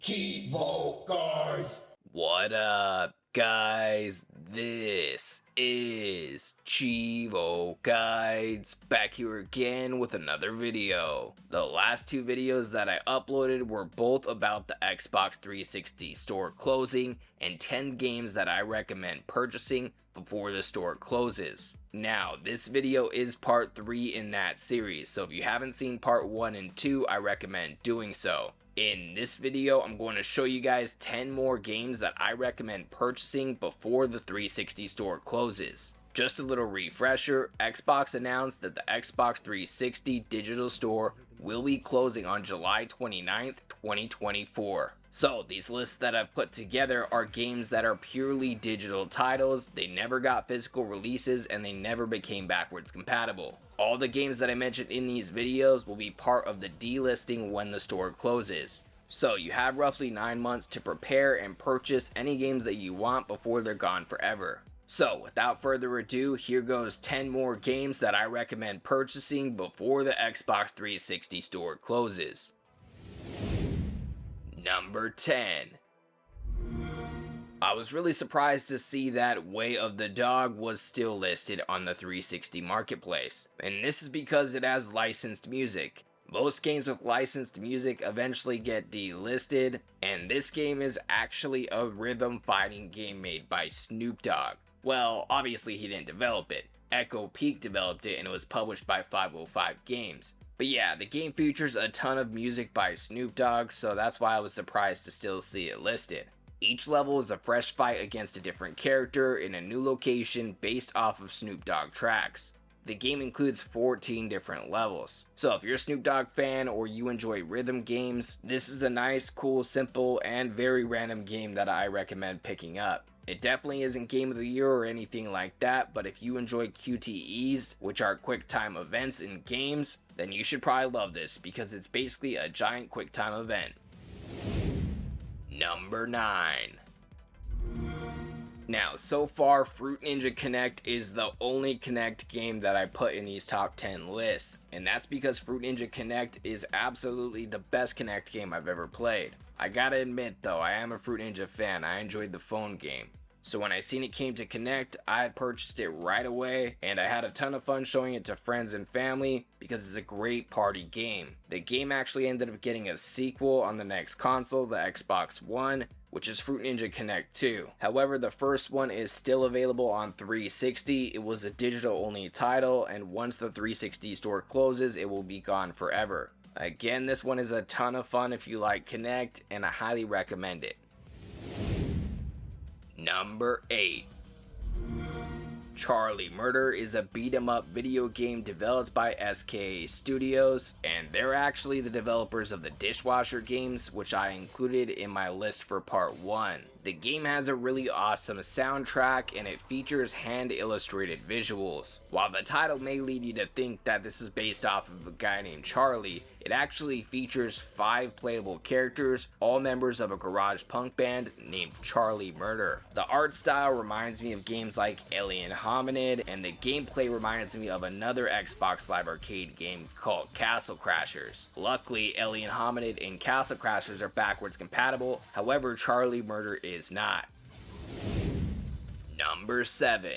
Cheevo, guys! What up, guys? This is Cheevo Guides back here again with another video. The last two videos that I uploaded were both about the Xbox 360 store closing and 10 games that I recommend purchasing before the store closes. Now, this video is part 3 in that series, so if you haven't seen part 1 and 2, I recommend doing so. In this video, I'm going to show you guys 10 more games that I recommend purchasing before the 360 store closes. Just a little refresher, Xbox announced that the Xbox 360 digital store will be closing on July 29th, 2024. So these lists that I've put together are games that are purely digital titles, they never got physical releases, and they never became backwards compatible. All the games that I mentioned in these videos will be part of the delisting when the store closes. So you have roughly 9 months to prepare and purchase any games that you want before they're gone forever. So without further ado, here goes 10 more games that I recommend purchasing before the Xbox 360 store closes. Number 10. I was really surprised to see that Way of the Dog was still listed on the 360 marketplace, and this is because it has licensed music. Most games with licensed music eventually get delisted, and this game is actually a rhythm fighting game made by Snoop Dogg. Well, obviously he didn't develop it. Echo Peak developed it and it was published by 505 Games. But yeah, the game features a ton of music by Snoop Dogg, so that's why I was surprised to still see it listed. Each level is a fresh fight against a different character in a new location based off of Snoop Dogg tracks. The game includes 14 different levels. So if you're a Snoop Dogg fan or you enjoy rhythm games, this is a nice, cool, simple, and very random game that I recommend picking up. It definitely isn't Game of the Year or anything like that, but if you enjoy QTEs, which are quick time events in games, then you should probably love this because it's basically a giant quick time event. Number 9. Now, so far, Fruit Ninja Connect is the only Connect game that I put in these top 10 lists, and that's because Fruit Ninja Connect is absolutely the best Connect game I've ever played. I gotta admit though, I am a Fruit Ninja fan, I enjoyed the phone game. So when I seen it came to Connect, I had purchased it right away, and I had a ton of fun showing it to friends and family because it's a great party game. The game actually ended up getting a sequel on the next console, the Xbox One, which is Fruit Ninja Connect 2. However, the first one is still available on 360. It was a digital only title, and once the 360 store closes, it will be gone forever. Again, this one is a ton of fun if you like Connect, and I highly recommend it. Number 8. Charlie Murder is a beat-em-up video game developed by SKA Studios, and they're actually the developers of the Dishwasher games, which I included in my list for part 1. The game has a really awesome soundtrack and it features hand-illustrated visuals. While the title may lead you to think that this is based off of a guy named Charlie, it actually features 5 playable characters, all members of a garage punk band named Charlie Murder. The art style reminds me of games like Alien Hominid, and the gameplay reminds me of another Xbox Live Arcade game called Castle Crashers. Luckily, Alien Hominid and Castle Crashers are backwards compatible, however Charlie Murder is not. Number 7.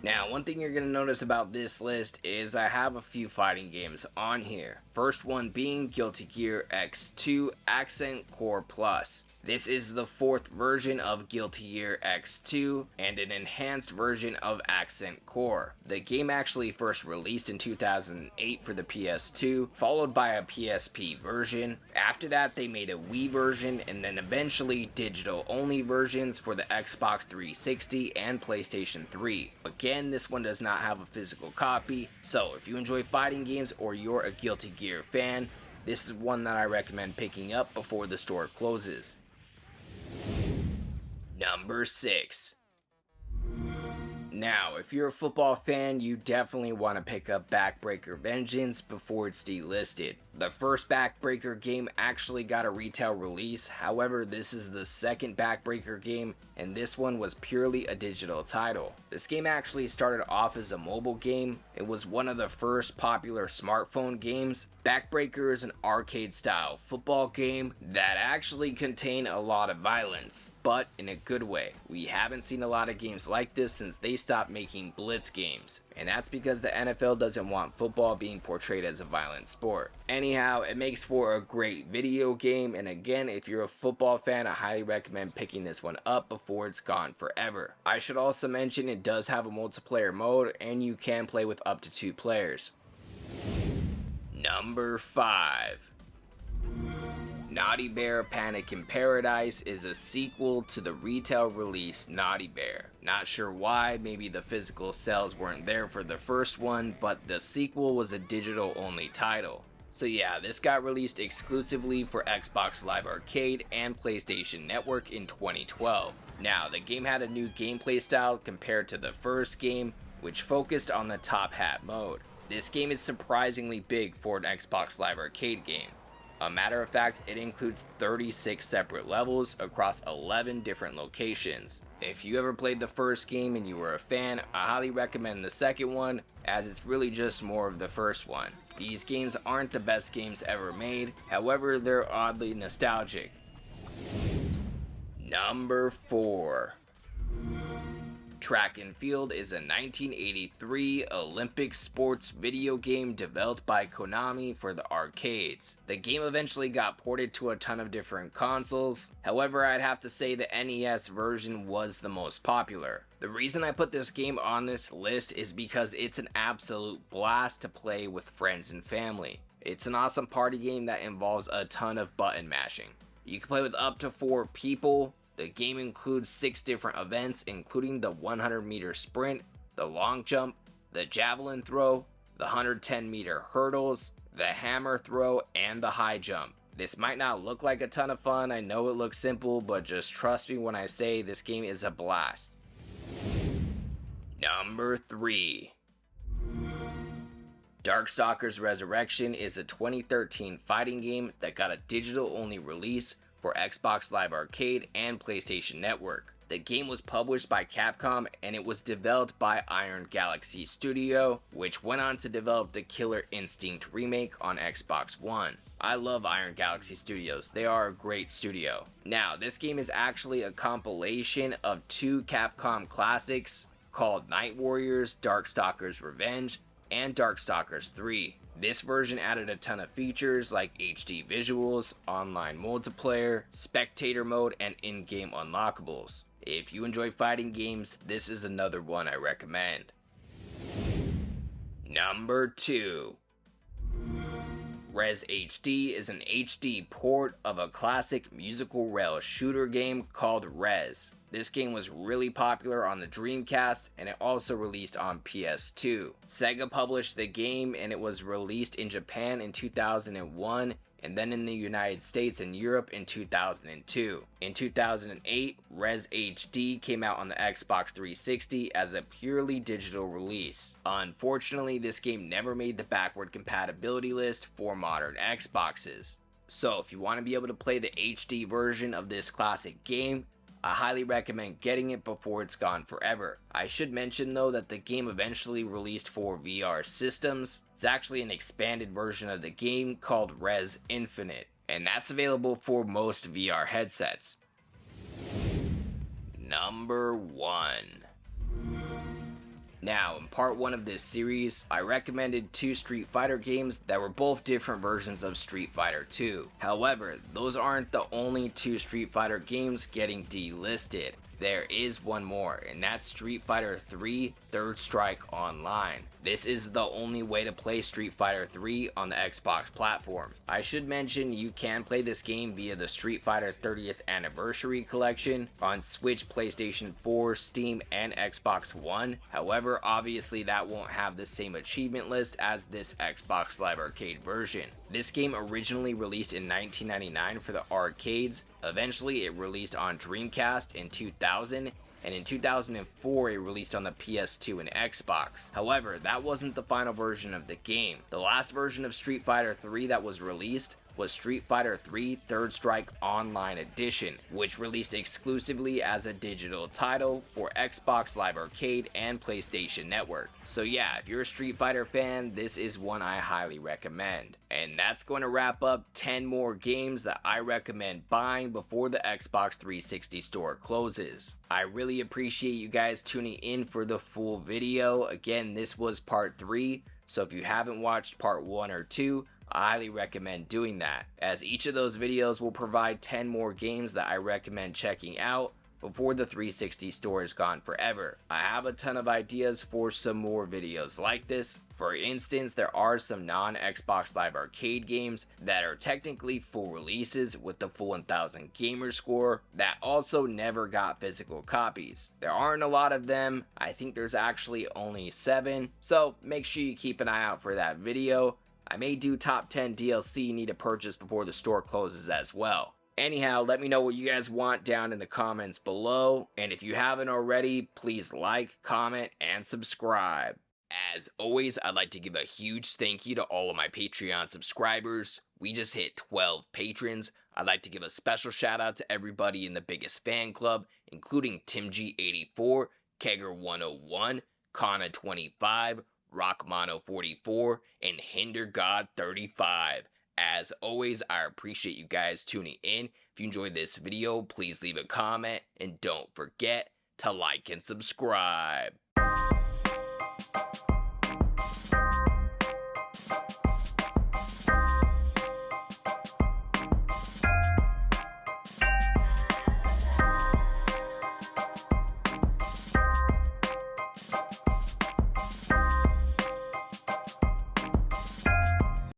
Now, one thing you're going to notice about this list is I have a few fighting games on here. First one being Guilty Gear X2 Accent Core Plus. This is the 4th version of Guilty Gear X2 and an enhanced version of Accent Core. The game actually first released in 2008 for the PS2, followed by a PSP version. After that, they made a Wii version and then eventually digital-only versions for the Xbox 360 and PlayStation 3. Again, this one does not have a physical copy, so if you enjoy fighting games or you're a Guilty Gear fan, this is one that I recommend picking up before the store closes. Number 6. Now, if you're a football fan, you definitely want to pick up Backbreaker Vengeance before it's delisted. The first Backbreaker game actually got a retail release, however this is the second Backbreaker game and this one was purely a digital title. This game actually started off as a mobile game. It was one of the first popular smartphone games. Backbreaker is an arcade style football game that actually contain a lot of violence, but in a good way. We haven't seen a lot of games like this since they stopped making blitz games, and that's because the NFL doesn't want football being portrayed as a violent sport. Anyhow, it makes for a great video game, and again, if you're a football fan, I highly recommend picking this one up before it's gone forever. I should also mention it does have a multiplayer mode, and you can play with up to 2 players. Number 5. Naughty Bear Panic in Paradise is a sequel to the retail release Naughty Bear. Not sure why, maybe the physical sales weren't there for the first one, but the sequel was a digital only title. So yeah, this got released exclusively for Xbox Live Arcade and PlayStation Network in 2012. Now, the game had a new gameplay style compared to the first game, which focused on the top hat mode. This game is surprisingly big for an Xbox Live Arcade game. A matter of fact, it includes 36 separate levels across 11 different locations. If you ever played the first game and you were a fan, I highly recommend the second one, as it's really just more of the first one. These games aren't the best games ever made, however they're oddly nostalgic. Number 4. Track and Field is a 1983 Olympic sports video game developed by Konami for the arcades. The game eventually got ported to a ton of different consoles, however I'd have to say the NES version was the most popular. The reason I put this game on this list is because it's an absolute blast to play with friends and family. It's an awesome party game that involves a ton of button mashing. You can play with up to 4 people. The game includes 6 different events, including the 100-meter sprint, the long jump, the javelin throw, the 110-meter hurdles, the hammer throw, and the high jump. This might not look like a ton of fun, I know it looks simple, but just trust me when I say this game is a blast. Number 3. Darkstalkers Resurrection is a 2013 fighting game that got a digital-only release for Xbox Live Arcade and PlayStation Network. The game was published by Capcom and it was developed by Iron Galaxy Studio, which went on to develop the Killer Instinct remake on Xbox One. I love Iron Galaxy Studios, they are a great studio. Now, this game is actually a compilation of 2 Capcom classics called Night Warriors, Darkstalkers Revenge, and Darkstalkers 3. This version added a ton of features like HD visuals, online multiplayer, spectator mode, and in-game unlockables. If you enjoy fighting games, this is another one I recommend. Number 2. Res HD is an HD port of a classic musical rail shooter game called Res. This game was really popular on the Dreamcast and it also released on PS2. Sega published the game and it was released in Japan in 2001 and then in the United States and Europe in 2002. In 2008, Res HD came out on the Xbox 360 as a purely digital release. Unfortunately, this game never made the backward compatibility list for modern Xboxes. So if you want to be able to play the HD version of this classic game, I highly recommend getting it before it's gone forever. I should mention though that the game eventually released for VR systems. It's actually an expanded version of the game called Res Infinite, and that's available for most VR headsets. Number 1. Now, in part 1 of this series, I recommended 2 Street Fighter games that were both different versions of Street Fighter 2. However, those aren't the only 2 Street Fighter games getting delisted. There is one more, and that's Street Fighter 3 Third Strike Online. This is the only way to play Street Fighter 3 on the Xbox platform. I should mention you can play this game via the Street Fighter 30th Anniversary Collection on Switch, PlayStation 4, Steam, and Xbox One. However, obviously that won't have the same achievement list as this Xbox Live Arcade version. This game originally released in 1999 for the arcades. Eventually it released on Dreamcast in 2000, and in 2004 it released on the PS2 and Xbox. However, that wasn't the final version of the game. The last version of Street Fighter 3 that was released was Street Fighter 3 Third Strike Online Edition, which released exclusively as a digital title for Xbox Live Arcade and PlayStation Network. So yeah, if you're a Street Fighter fan, this is one I highly recommend. And that's going to wrap up 10 more games that I recommend buying before the Xbox 360 store closes. I really appreciate you guys tuning in for the full video. Again, this was part 3, so if you haven't watched part 1 or 2, I highly recommend doing that, as each of those videos will provide 10 more games that I recommend checking out before the 360 store is gone forever. I have a ton of ideas for some more videos like this. For instance, there are some non-Xbox Live Arcade games that are technically full releases with the full 1000 gamer score that also never got physical copies. There aren't a lot of them. I think there's actually only 7, so make sure you keep an eye out for that video. I may do top 10 DLC you need to purchase before the store closes as well. Anyhow, let me know what you guys want down in the comments below, and if you haven't already, please like, comment, and subscribe. As always, I'd like to give a huge thank you to all of my Patreon subscribers. We just hit 12 patrons. I'd like to give a special shout out to everybody in the biggest fan club, including TimG84, Kegger101, Kana25, Rockmono44, and HinderGod35. As always, I appreciate you guys tuning in. If you enjoyed this video, please leave a comment, and don't forget to like and subscribe.